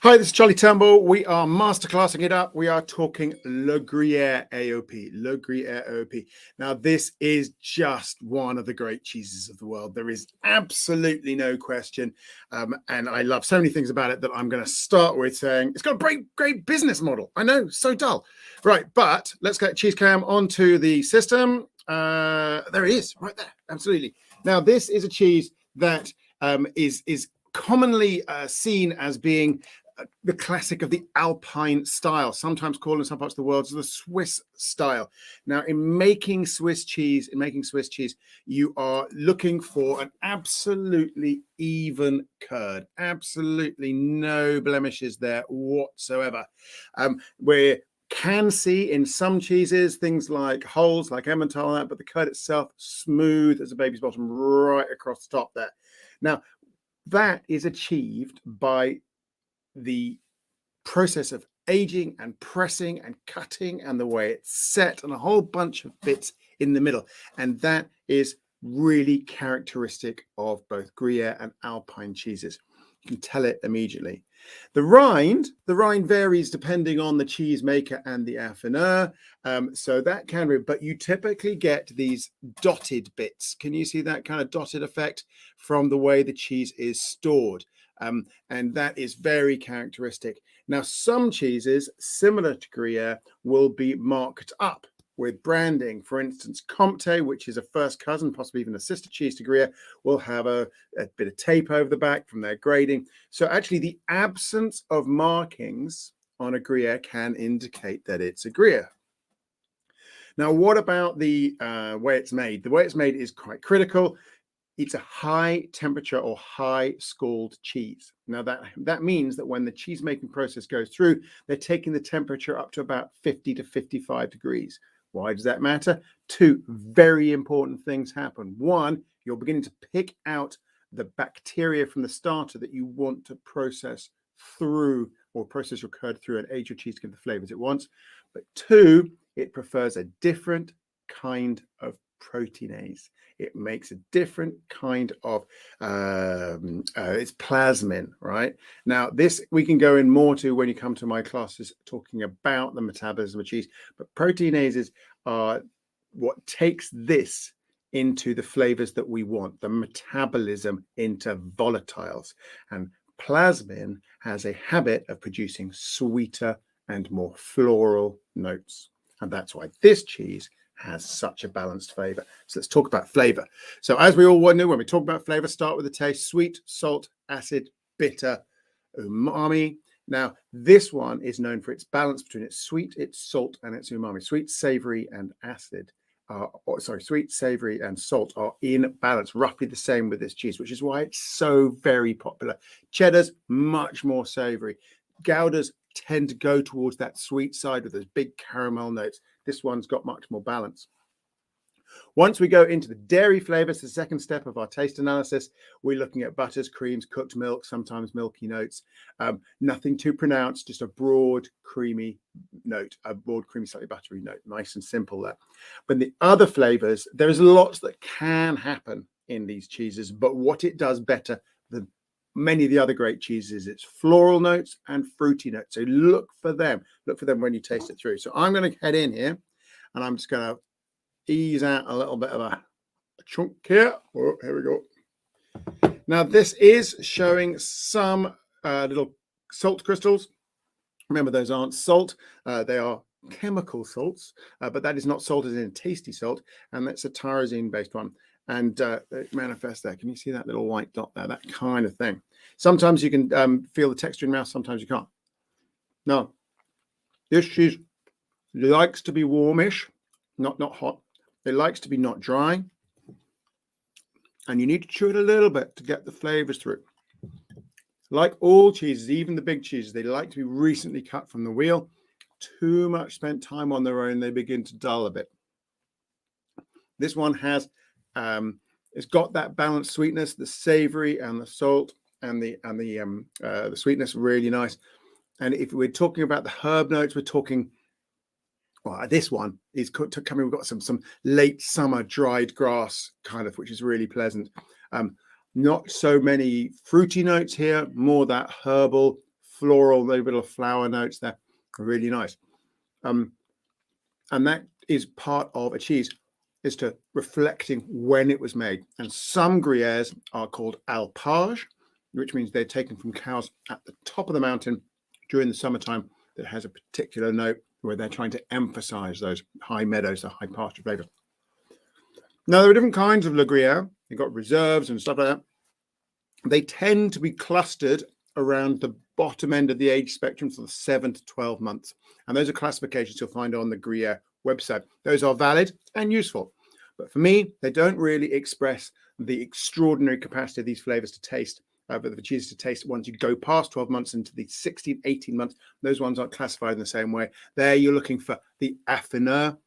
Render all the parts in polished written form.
Hi, this is Charlie Turnbull. We are masterclassing it up. We are talking Le Gruyere AOP. Le Gruyere AOP. Now, this is just one of the great cheeses of the world. There is absolutely no question. And I love so many things about it that I'm going to start with saying it's got a great business model. I know, so dull. Right, but let's get cheese cam onto the system. There it is, right there. Absolutely. Now, this is a cheese that is commonly seen as being the classic of the Alpine style, sometimes called in some parts of the world the Swiss style. Now, in making Swiss cheese, you are looking for an absolutely even curd, absolutely no blemishes there whatsoever. We can see in some cheeses things like holes, like Emmental, but the curd itself smooth as a baby's bottom right across the top there. Now, that is achieved by the process of aging and pressing and cutting and the way it's set and a whole bunch of bits in the middle. And that is really characteristic of both Gruyere and Alpine cheeses. You can tell it immediately. The rind varies depending on the cheese maker and the affineur. So that can be, but you typically get these dotted bits. Can you see that kind of dotted effect from the way the cheese is stored? And that is very characteristic. Now, some cheeses, similar to Gruyere, will be marked up with branding. For instance, Comté, which is a first cousin, possibly even a sister cheese to Gruyere, will have a bit of tape over the back from their grading. So actually, the absence of markings on a Gruyere can indicate that it's a Gruyere. Now, what about the way it's made? The way it's made is quite critical. It's a high temperature or high scald cheese. Now that means that when the cheese making process goes through, they're taking the temperature up to about 50 to 55 degrees. Why does that matter? Two very important things happen. One, you're beginning to pick out the bacteria from the starter that you want to process through or process your curd through and age your cheese to give the flavors it wants. But two, it prefers a different kind of proteinase. It makes a different kind of it's plasmin, right? Now, this we can go in more to when you come to my classes talking about the metabolism of cheese, but proteinases are what takes this into the flavors that we want, the metabolism into volatiles. And plasmin has a habit of producing sweeter and more floral notes. And that's why this cheese has such a balanced flavor. So let's talk about flavor. So as we all know, when we talk about flavor, start with the taste: sweet, salt, acid, bitter, umami. Now, this one is known for its balance between its sweet, its salt, and its umami. Sweet, savory, and acid sweet, savory, and salt are in balance, roughly the same with this cheese, which is why it's so very popular. Cheddar's much more savory. Goudas tend to go towards that sweet side with those big caramel notes. This one's got much more balance. Once we go into the dairy flavors, the second step of our taste analysis, we're looking at butters, creams, cooked milk, sometimes milky notes. Nothing too pronounced, just a broad, creamy note, a broad, creamy, slightly buttery note. Nice and simple there. But the other flavors, there's lots that can happen in these cheeses, but what it does better than many of the other great cheeses, it's floral notes and fruity notes. So look for them when you taste it through. So I'm going to head in here and I'm just going to ease out a little bit of a chunk here. Oh, here we go. Now this is showing some little salt crystals. Remember, those aren't salt. They are chemical salts, but that is not salt as in tasty salt. And that's a tyrosine based one. And it manifests there. Can you see that little white dot there? That kind of thing. Sometimes you can feel the texture in your mouth. Sometimes you can't. Now, this cheese likes to be warmish, not hot. It likes to be not dry. And you need to chew it a little bit to get the flavors through. Like all cheeses, even the big cheeses, they like to be recently cut from the wheel. Too much spent time on their own, they begin to dull a bit. This one has it's got that balanced sweetness, the savory and the salt and the sweetness, really nice. And if we're talking about the herb notes, we're talking, well, this one is coming. We've got some late summer dried grass kind of, which is really pleasant. Not so many fruity notes here, more that herbal, floral, little flower notes there. Really nice. And that is part of a cheese, is to reflecting when it was made. And some Gruyères are called alpage, which means they're taken from cows at the top of the mountain during the summertime, that has a particular note where they're trying to emphasize those high meadows, the high pasture flavor. Now, there are different kinds of Le Gruyere. You've got reserves and stuff like that. They tend to be clustered around the bottom end of the age spectrum, so 7 to 12 months. And those are classifications you'll find on the Gruyere website. Those are valid and useful. But for me, they don't really express the extraordinary capacity of these flavors to taste, but the cheeses to taste once you go past 12 months into the 16, 18 months. Those ones aren't classified in the same way. There you're looking for the affineur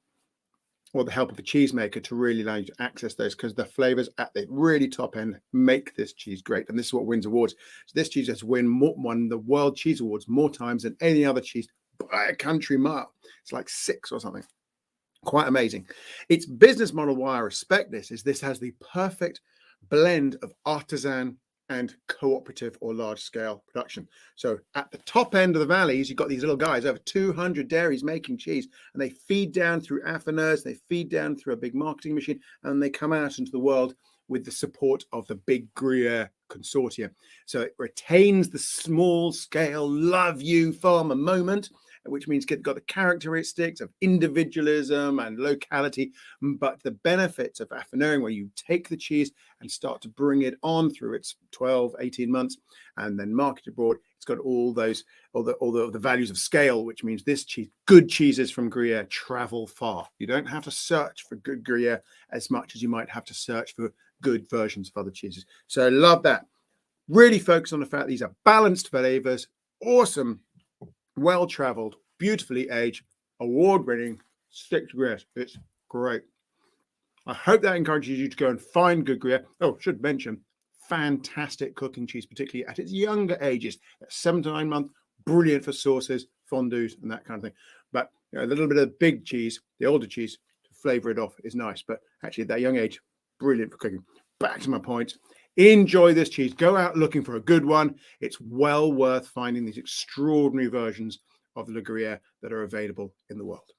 or the help of a cheesemaker to really allow you to access those, because the flavors at the really top end make this cheese great. And this is what wins awards. So this cheese has won the World Cheese Awards more times than any other cheese by a country mile. It's like 6 or something. Quite amazing. Its business model, why I respect this, is this has the perfect blend of artisan and cooperative or large scale production. So at the top end of the valleys, you've got these little guys, over 200 dairies making cheese, and they feed down through affineurs, they feed down through a big marketing machine, and they come out into the world with the support of the big Gruyere consortium. So it retains the small scale love you farmer moment, which means it's got the characteristics of individualism and locality, but the benefits of affineuring, where you take the cheese and start to bring it on through its 12, 18 months and then market abroad. It's got all the values of scale, which means this cheese, good cheeses from Gruyere, travel far. You don't have to search for good Gruyere as much as you might have to search for good versions of other cheeses. So I love that. Really focus on the fact these are balanced flavors, awesome, well-traveled, beautifully aged, award-winning 6 Gruyere. It's great. I hope that encourages you to go and find good Gruyere. Oh, should mention, fantastic cooking cheese, particularly at its younger ages. At 7 to 9 months, brilliant for sauces, fondues, and that kind of thing. But a little bit of big cheese, the older cheese, to flavor it off is nice. But actually, at that young age, brilliant for cooking. Back to my point. Enjoy this cheese. Go out looking for a good one. It's well worth finding these extraordinary versions of Le Gruyere that are available in the world.